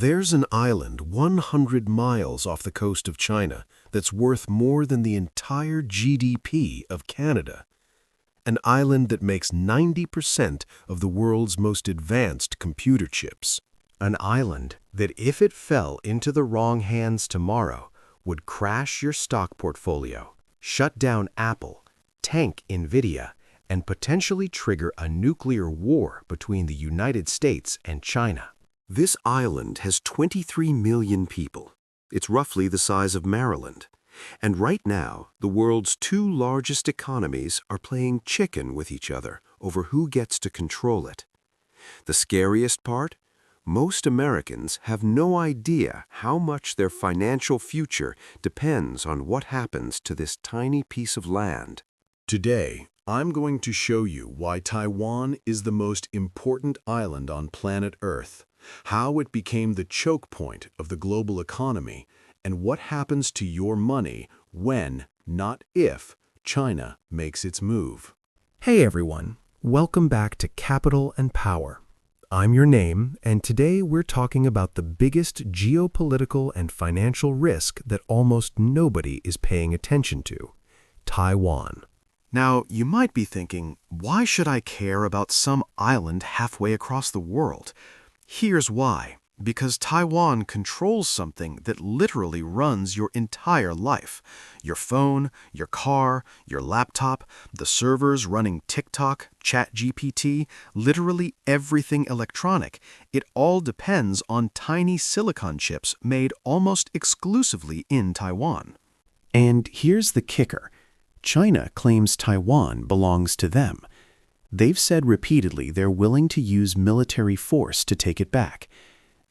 There's an island 100 miles off the coast of China that's worth more than the entire GDP of Canada. An island that makes 90% of the world's most advanced computer chips. An island that, if it fell into the wrong hands tomorrow, would crash your stock portfolio, shut down Apple, tank Nvidia, and potentially trigger a nuclear war between the United States and China. This island has 23 million people. It's roughly the size of Maryland. And right now, the world's two largest economies are playing chicken with each other over who gets to control it. The scariest part? Most Americans have no idea how much their financial future depends on what happens to this tiny piece of land. Today, I'm going to show you why Taiwan is the most important island on planet Earth, how it became the choke point of the global economy, and what happens to your money when, not if, China makes its move. Hey everyone, welcome back to Capital and Power. I'm your name, and today we're talking about the biggest geopolitical and financial risk that almost nobody is paying attention to: Taiwan. Now, you might be thinking, why should I care about some island halfway across the world? Here's why. Because Taiwan controls something that literally runs your entire life. Your phone, your car, your laptop, the servers running TikTok, ChatGPT, literally everything electronic. It all depends on tiny silicon chips made almost exclusively in Taiwan. And here's the kicker. China claims Taiwan belongs to them. They've said repeatedly they're willing to use military force to take it back.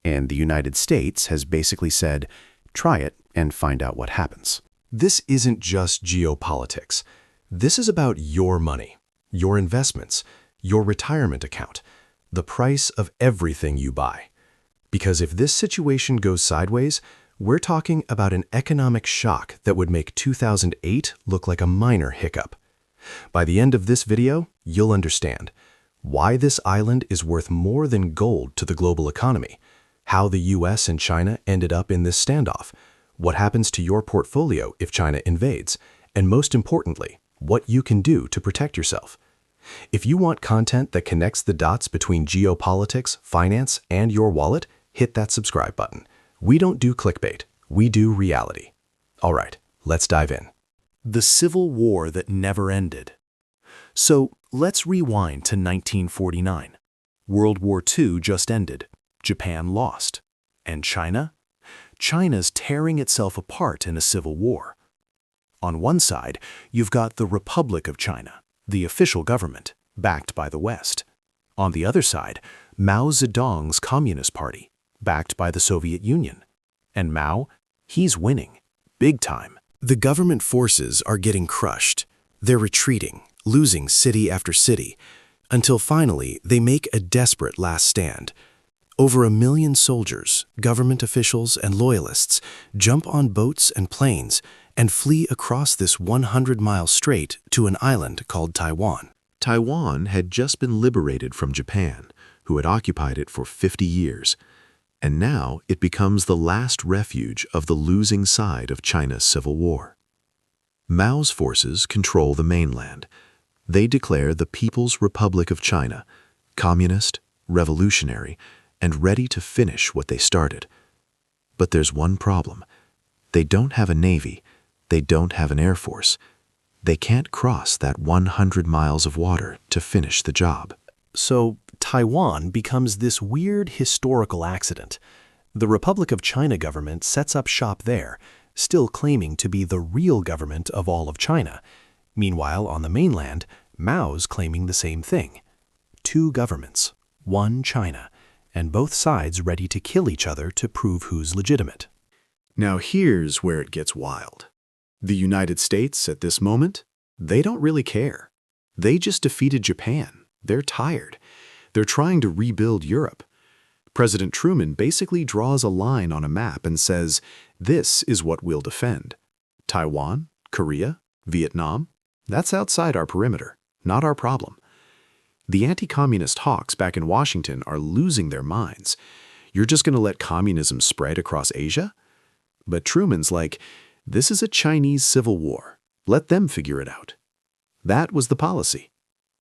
And the United States has basically said, try it and find out what happens. This isn't just geopolitics. This is about your money, your investments, your retirement account, the price of everything you buy. Because if this situation goes sideways, we're talking about an economic shock that would make 2008 look like a minor hiccup. By the end of this video, you'll understand why this island is worth more than gold to the global economy, how the US and China ended up in this standoff, what happens to your portfolio if China invades, and most importantly, what you can do to protect yourself. If you want content that connects the dots between geopolitics, finance, and your wallet, hit that subscribe button. We don't do clickbait, we do reality. All right, let's dive in. The Civil War that never ended. So let's rewind to 1949. World War II just ended. Japan lost. And China? China's tearing itself apart in a civil war. On one side, you've got the Republic of China, the official government, backed by the West. On the other side, Mao Zedong's Communist Party, backed by the Soviet Union. And Mao, he's winning, big time. The government forces are getting crushed. They're retreating, losing city after city, until finally they make a desperate last stand. Over 1 million soldiers, government officials, and loyalists jump on boats and planes and flee across this 100-mile strait to an island called Taiwan. Taiwan had just been liberated from Japan, who had occupied it for 50 years. And now it becomes the last refuge of the losing side of China's civil war. Mao's forces control the mainland. They declare the People's Republic of China, communist, revolutionary, and ready to finish what they started. But there's one problem. They don't have a navy. They don't have an air force. They can't cross that 100 miles of water to finish the job. So Taiwan becomes this weird historical accident. The Republic of China government sets up shop there, still claiming to be the real government of all of China. Meanwhile, on the mainland, Mao's claiming the same thing. Two governments, one China, and both sides ready to kill each other to prove who's legitimate. Now here's where it gets wild. The United States, at this moment, they don't really care. They just defeated Japan. They're tired. They're trying to rebuild Europe. President Truman basically draws a line on a map and says, this is what we'll defend. Taiwan, Korea, Vietnam, that's outside our perimeter, not our problem. The anti-communist hawks back in Washington are losing their minds. You're just going to let communism spread across Asia? But Truman's like, this is a Chinese civil war. Let them figure it out. That was the policy.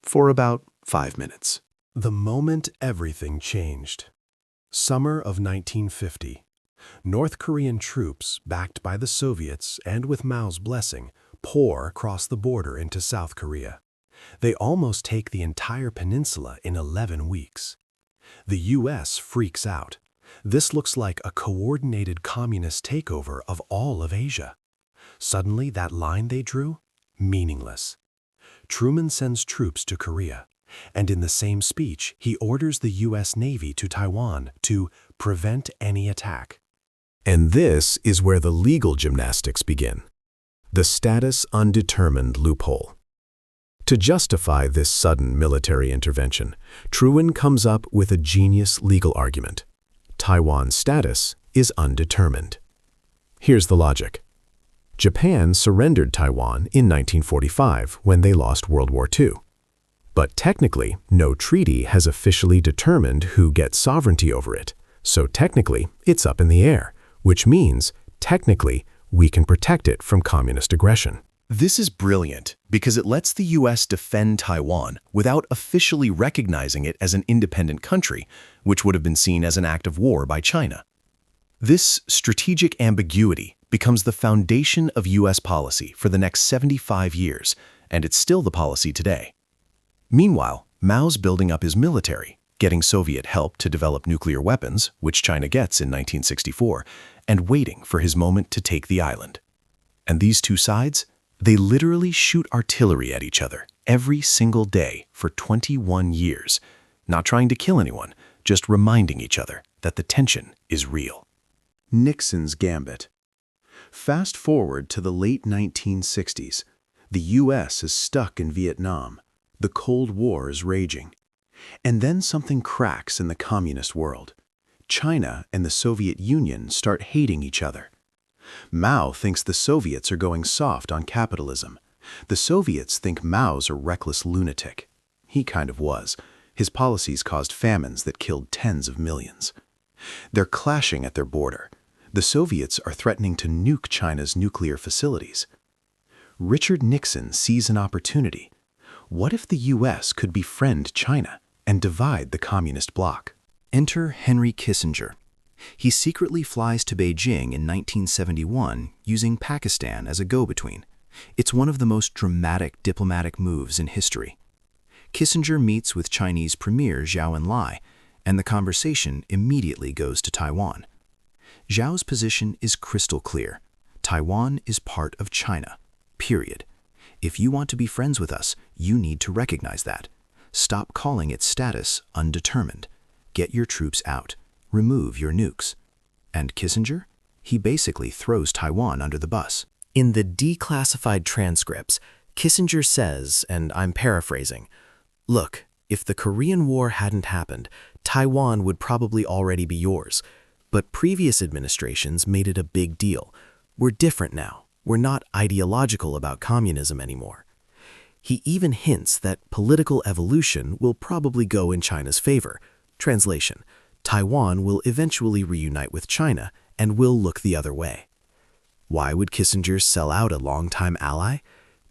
For about 5 minutes. The moment everything changed. Summer of 1950. North Korean troops, backed by the Soviets and with Mao's blessing, pour across the border into South Korea. They almost take the entire peninsula in 11 weeks. The U.S. freaks out. This looks like a coordinated communist takeover of all of Asia. Suddenly, that line they drew? Meaningless. Truman sends troops to Korea, and in the same speech, he orders the U.S. Navy to Taiwan to prevent any attack. And this is where the legal gymnastics begin. The status undetermined loophole. To justify this sudden military intervention, Truman comes up with a genius legal argument. Taiwan's status is undetermined. Here's the logic. Japan surrendered Taiwan in 1945 when they lost World War II. But technically, no treaty has officially determined who gets sovereignty over it, so technically, it's up in the air, which means, technically, we can protect it from communist aggression. This is brilliant because it lets the U.S. defend Taiwan without officially recognizing it as an independent country, which would have been seen as an act of war by China. This strategic ambiguity becomes the foundation of U.S. policy for the next 75 years, and it's still the policy today. Meanwhile, Mao's building up his military, getting Soviet help to develop nuclear weapons, which China gets in 1964, and waiting for his moment to take the island. And these two sides? They literally shoot artillery at each other every single day for 21 years, not trying to kill anyone, just reminding each other that the tension is real. Nixon's gambit. Fast forward to the late 1960s. The U.S. is stuck in Vietnam. The Cold War is raging. And then something cracks in the communist world. China and the Soviet Union start hating each other. Mao thinks the Soviets are going soft on capitalism. The Soviets think Mao's a reckless lunatic. He kind of was. His policies caused famines that killed tens of millions. They're clashing at their border. The Soviets are threatening to nuke China's nuclear facilities. Richard Nixon sees an opportunity. What if the U.S. could befriend China and divide the communist bloc? Enter Henry Kissinger. He secretly flies to Beijing in 1971 using Pakistan as a go-between. It's one of the most dramatic diplomatic moves in history. Kissinger meets with Chinese Premier Zhou Enlai, and the conversation immediately goes to Taiwan. Zhou's position is crystal clear. Taiwan is part of China, period. If you want to be friends with us, you need to recognize that. Stop calling its status undetermined. Get your troops out. Remove your nukes. And Kissinger? He basically throws Taiwan under the bus. In the declassified transcripts, Kissinger says, and I'm paraphrasing, "Look, if the Korean War hadn't happened, Taiwan would probably already be yours. But previous administrations made it a big deal. We're different now. We're not ideological about communism anymore." He even hints that political evolution will probably go in China's favor. Translation: Taiwan will eventually reunite with China and will look the other way. Why would Kissinger sell out a longtime ally?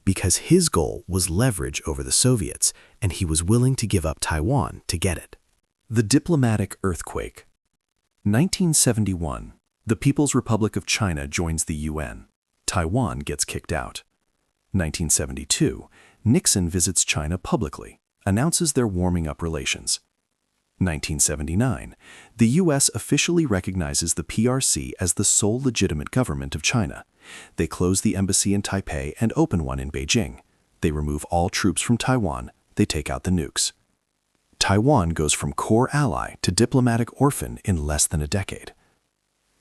Because his goal was leverage over the Soviets, and he was willing to give up Taiwan to get it. The diplomatic earthquake. 1971. The People's Republic of China joins the UN. Taiwan gets kicked out. 1972. Nixon visits China publicly, announces they're warming up relations. 1979. The U.S. officially recognizes the PRC as the sole legitimate government of China. They close the embassy in Taipei and open one in Beijing. They remove all troops from Taiwan. They take out the nukes. Taiwan goes from core ally to diplomatic orphan in less than a decade.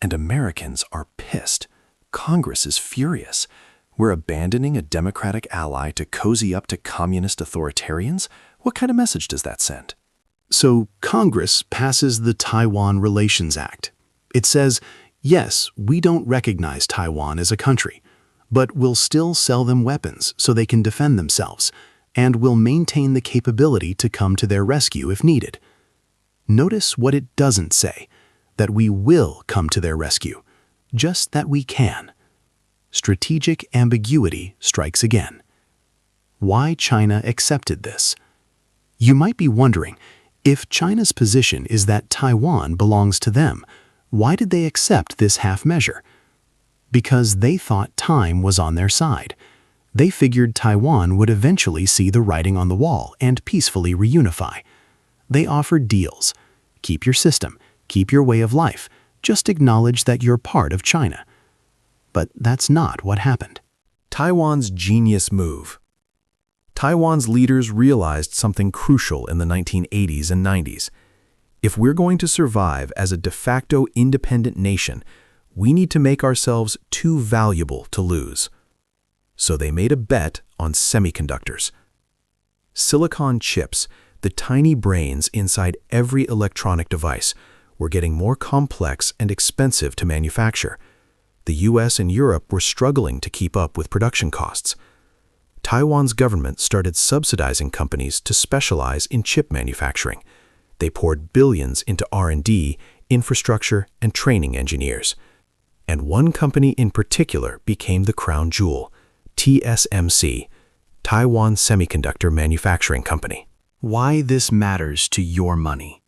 And Americans are pissed. Congress is furious. We're abandoning a democratic ally to cozy up to communist authoritarians? What kind of message does that send? So Congress passes the Taiwan Relations Act. It says, yes, we don't recognize Taiwan as a country, but we'll still sell them weapons so they can defend themselves, and we'll maintain the capability to come to their rescue if needed. Notice what it doesn't say. that we will come to their rescue, just that we can. Strategic ambiguity strikes again. Why China accepted this? You might be wondering, if China's position is that Taiwan belongs to them, why did they accept this half measure? Because they thought time was on their side. They figured Taiwan would eventually see the writing on the wall and peacefully reunify. They offered deals. Keep your system, keep your way of life, just acknowledge that you're part of China. But that's not what happened. Taiwan's genius move. Taiwan's leaders realized something crucial in the 1980s and 90s. If we're going to survive as a de facto independent nation, we need to make ourselves too valuable to lose. So they made a bet on semiconductors. Silicon chips, the tiny brains inside every electronic device, were getting more complex and expensive to manufacture. The US and Europe were struggling to keep up with production costs. Taiwan's government started subsidizing companies to specialize in chip manufacturing. They poured billions into R&D, infrastructure, and training engineers. And one company in particular became the crown jewel, TSMC, Taiwan Semiconductor Manufacturing Company. Why this matters to your money.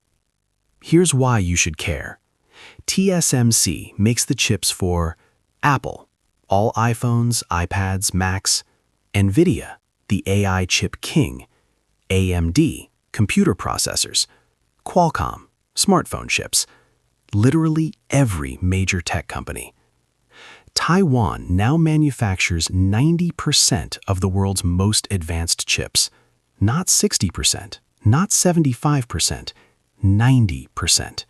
Here's why you should care. TSMC makes the chips for Apple, all iPhones, iPads, Macs; NVIDIA, the AI chip king; AMD, computer processors; Qualcomm, smartphone chips; literally every major tech company. Taiwan now manufactures 90% of the world's most advanced chips. Not 60%, not 75%, 90%.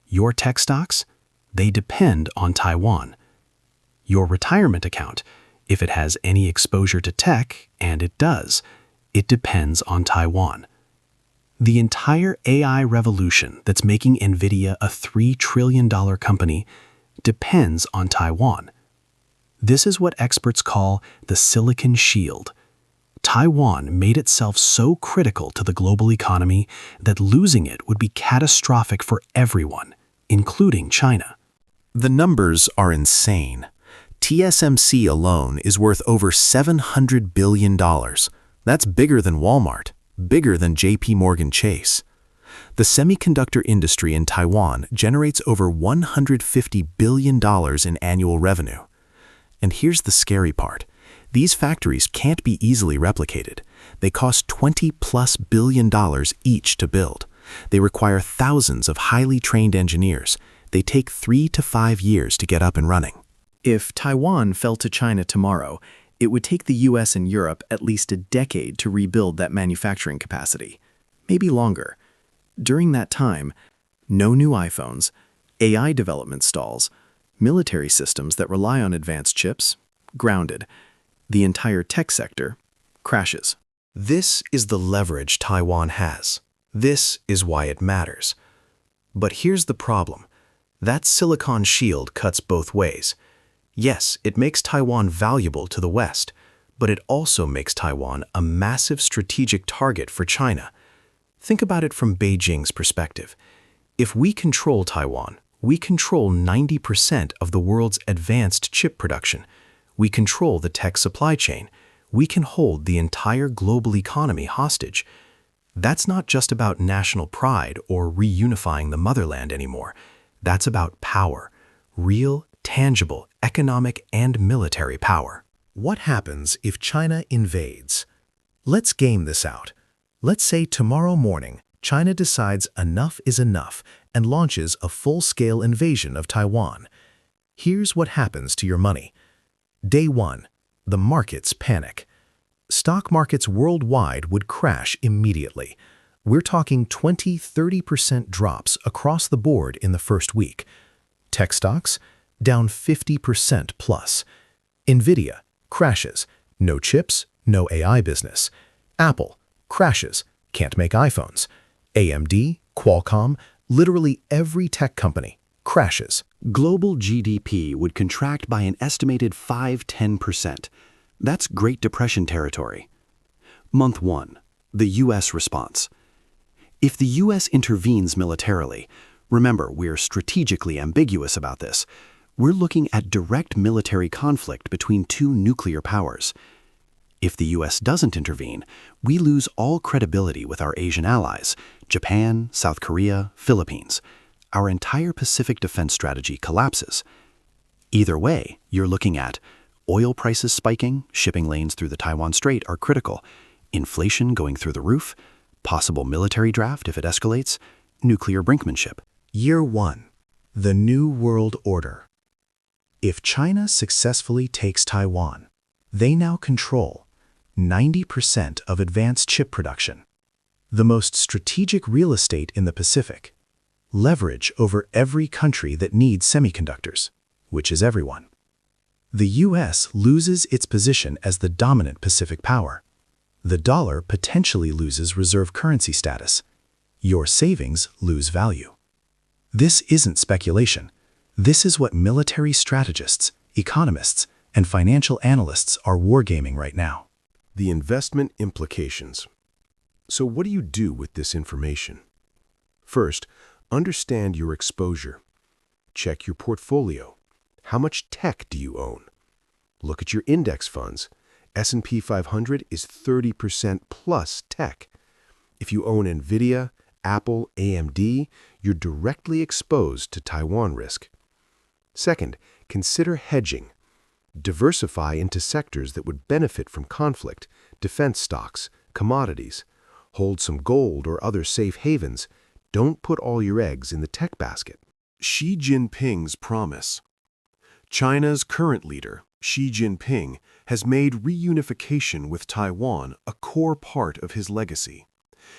Your tech stocks, they depend on Taiwan. Your retirement account, if it has any exposure to tech, and it does, it depends on Taiwan. The entire AI revolution that's making NVIDIA a $3 trillion company depends on Taiwan. This is what experts call the Silicon Shield. Taiwan made itself so critical to the global economy that losing it would be catastrophic for everyone, including China. The numbers are insane. TSMC alone is worth over $700 billion. That's bigger than Walmart, bigger than JP Morgan Chase. The semiconductor industry in Taiwan generates over $150 billion in annual revenue. And here's the scary part. These factories can't be easily replicated. They cost $20+ billion each to build. They require thousands of highly trained engineers. They take 3 to 5 years to get up and running. If Taiwan fell to China tomorrow, it would take the US and Europe at least a decade to rebuild that manufacturing capacity, maybe longer. During that time, no new iPhones, AI development stalls, military systems that rely on advanced chips, grounded. The entire tech sector crashes. This is the leverage Taiwan has. This is why it matters. But here's the problem. That Silicon Shield cuts both ways. Yes, it makes Taiwan valuable to the West, but it also makes Taiwan a massive strategic target for China. Think about it from Beijing's perspective. If we control Taiwan, we control 90% of the world's advanced chip production. We control the tech supply chain. We can hold the entire global economy hostage. That's not just about national pride or reunifying the motherland anymore. That's about power, real, tangible, economic and military power. What happens if China invades? Let's game this out. Let's say tomorrow morning, China decides enough is enough and launches a full-scale invasion of Taiwan. Here's what happens to your money. Day 1, the markets panic. Stock markets worldwide would crash immediately. We're talking 20–30% drops across the board in the first week. Tech stocks, down 50% plus. NVIDIA crashes, no chips, no AI business. Apple crashes, can't make iPhones. AMD, Qualcomm, literally every tech company crashes. Global GDP would contract by an estimated 5–10%. That's Great Depression territory. Month 1, the U.S. response. If the U.S. intervenes militarily, Remember, we're strategically ambiguous about this. We're looking at direct military conflict between two nuclear powers. If the US doesn't intervene, we lose all credibility with our Asian allies, Japan, South Korea, Philippines. Our entire Pacific defense strategy collapses. Either way, you're looking at oil prices spiking, shipping lanes through the Taiwan Strait are critical, inflation going through the roof, possible military draft if it escalates, nuclear brinkmanship. Year 1. The New World Order. If China successfully takes Taiwan, they now control 90% of advanced chip production, the most strategic real estate in the Pacific, leverage over every country that needs semiconductors, which is everyone. The US loses its position as the dominant Pacific power. The dollar potentially loses reserve currency status. Your savings lose value. This isn't speculation. This is what military strategists, economists, and financial analysts are wargaming right now. The investment implications. So what do you do with this information? First, understand your exposure. Check your portfolio. How much tech do you own? Look at your index funds. S&P 500 is 30% plus tech. If you own NVIDIA, Apple, AMD, you're directly exposed to Taiwan risk. Second, consider hedging. Diversify into sectors that would benefit from conflict, defense stocks, commodities. Hold some gold or other safe havens. Don't put all your eggs in the tech basket. Xi Jinping's promise. China's current leader, Xi Jinping, has made reunification with Taiwan a core part of his legacy.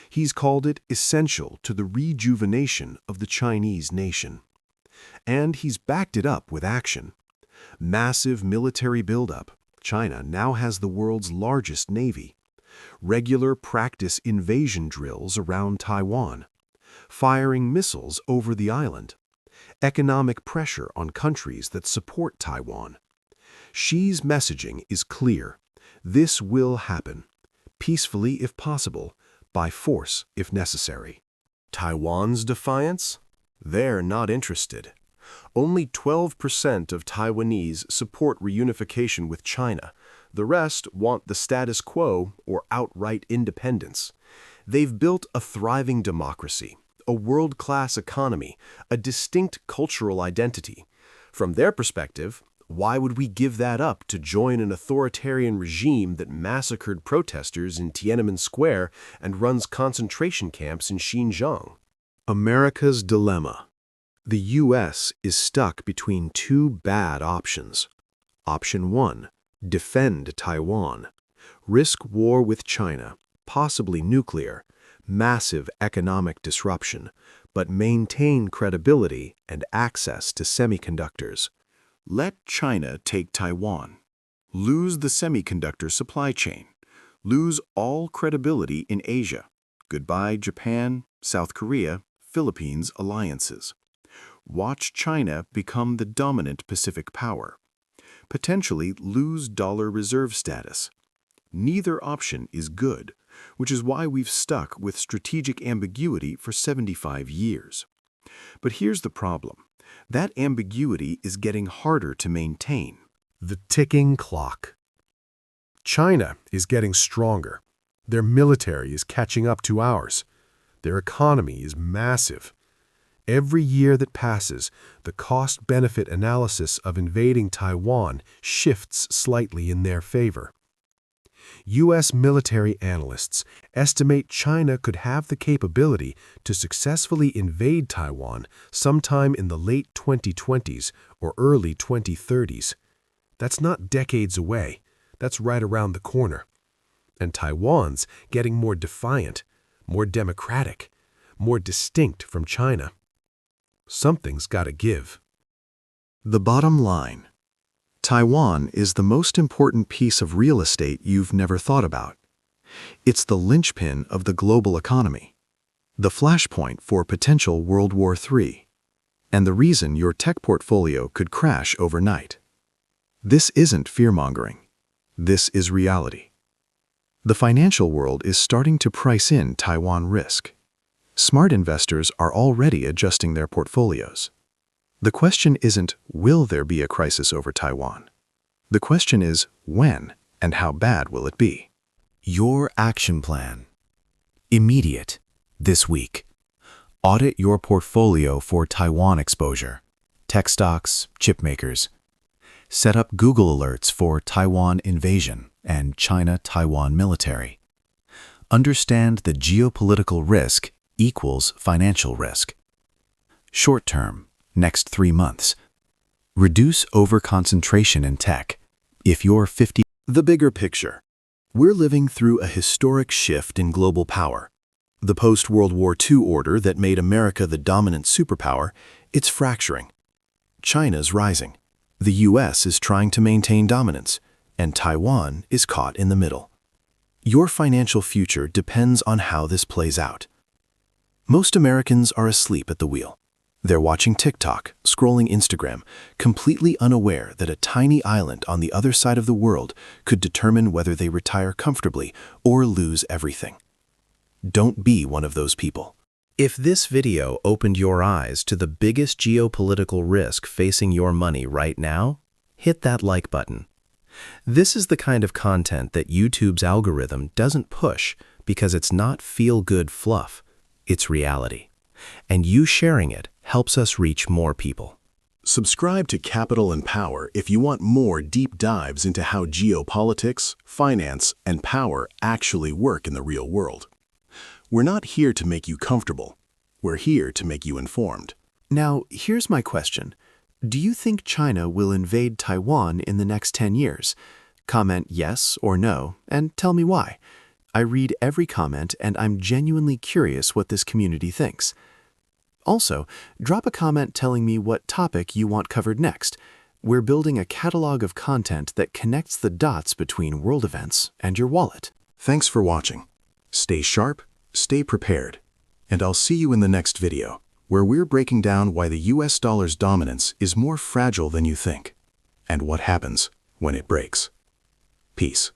He's called it essential to the rejuvenation of the Chinese nation. And he's backed it up with action. Massive military buildup. China now has the world's largest navy. Regular practice invasion drills around Taiwan. Firing missiles over the island. Economic pressure on countries that support Taiwan. Xi's messaging is clear. This will happen. Peacefully if possible, by force if necessary. Taiwan's defiance? They're not interested. Only 12% of Taiwanese support reunification with China. The rest want the status quo or outright independence. They've built a thriving democracy, a world-class economy, a distinct cultural identity. From their perspective, why would we give that up to join an authoritarian regime that massacred protesters in Tiananmen Square and runs concentration camps in Xinjiang? America's dilemma. The U.S. is stuck between two bad options. Option 1, defend Taiwan. Risk war with China, possibly nuclear, massive economic disruption, but maintain credibility and access to semiconductors. Let China take Taiwan. Lose the semiconductor supply chain. Lose all credibility in Asia. Goodbye Japan, South Korea, Philippines alliances. Watch China become the dominant Pacific power. Potentially lose dollar reserve status. Neither option is good, which is why we've stuck with strategic ambiguity for 75 years. But here's the problem. That ambiguity is getting harder to maintain. The ticking clock. China is getting stronger. Their military is catching up to ours. Their economy is massive. Every year that passes, the cost-benefit analysis of invading Taiwan shifts slightly in their favor. U.S. military analysts estimate China could have the capability to successfully invade Taiwan sometime in the late 2020s or early 2030s. That's not decades away. That's right around the corner. And Taiwan's getting more defiant, more democratic, more distinct from China. Something's got to give. The bottom line. Taiwan is the most important piece of real estate you've never thought about. It's the linchpin of the global economy, the flashpoint for potential World War III, and the reason your tech portfolio could crash overnight. This isn't fear-mongering. This is reality. The financial world is starting to price in Taiwan risk. Smart investors are already adjusting their portfolios. The question isn't, will there be a crisis over Taiwan? The question is, when and how bad will it be? Your action plan. Immediate. This week. Audit your portfolio for Taiwan exposure. Tech stocks, chip makers. Set up Google alerts for Taiwan invasion and China-Taiwan military. Understand the geopolitical risk equals financial risk. Short term, next 3 months. Reduce overconcentration in tech. If you're 50. The bigger picture. We're living through a historic shift in global power. The post-World War II order that made America the dominant superpower, it's fracturing. China's rising. The US is trying to maintain dominance, and Taiwan is caught in the middle. Your financial future depends on how this plays out. Most Americans are asleep at the wheel. They're watching TikTok, scrolling Instagram, completely unaware that a tiny island on the other side of the world could determine whether they retire comfortably or lose everything. Don't be one of those people. If this video opened your eyes to the biggest geopolitical risk facing your money right now, hit that like button. This is the kind of content that YouTube's algorithm doesn't push because it's not feel-good fluff, it's reality. And you sharing it helps us reach more people. Subscribe to Capital and Power if you want more deep dives into how geopolitics, finance, and power actually work in the real world. We're not here to make you comfortable. We're here to make you informed. Now, here's my question. Do you think China will invade Taiwan in the next 10 years? Comment yes or no, and tell me why. I read every comment, and I'm genuinely curious what this community thinks. Also, drop a comment telling me what topic you want covered next. We're building a catalog of content that connects the dots between world events and your wallet. Thanks for watching. Stay sharp, stay prepared, and I'll see you in the next video, where we're breaking down why the US dollar's dominance is more fragile than you think, and what happens when it breaks. Peace.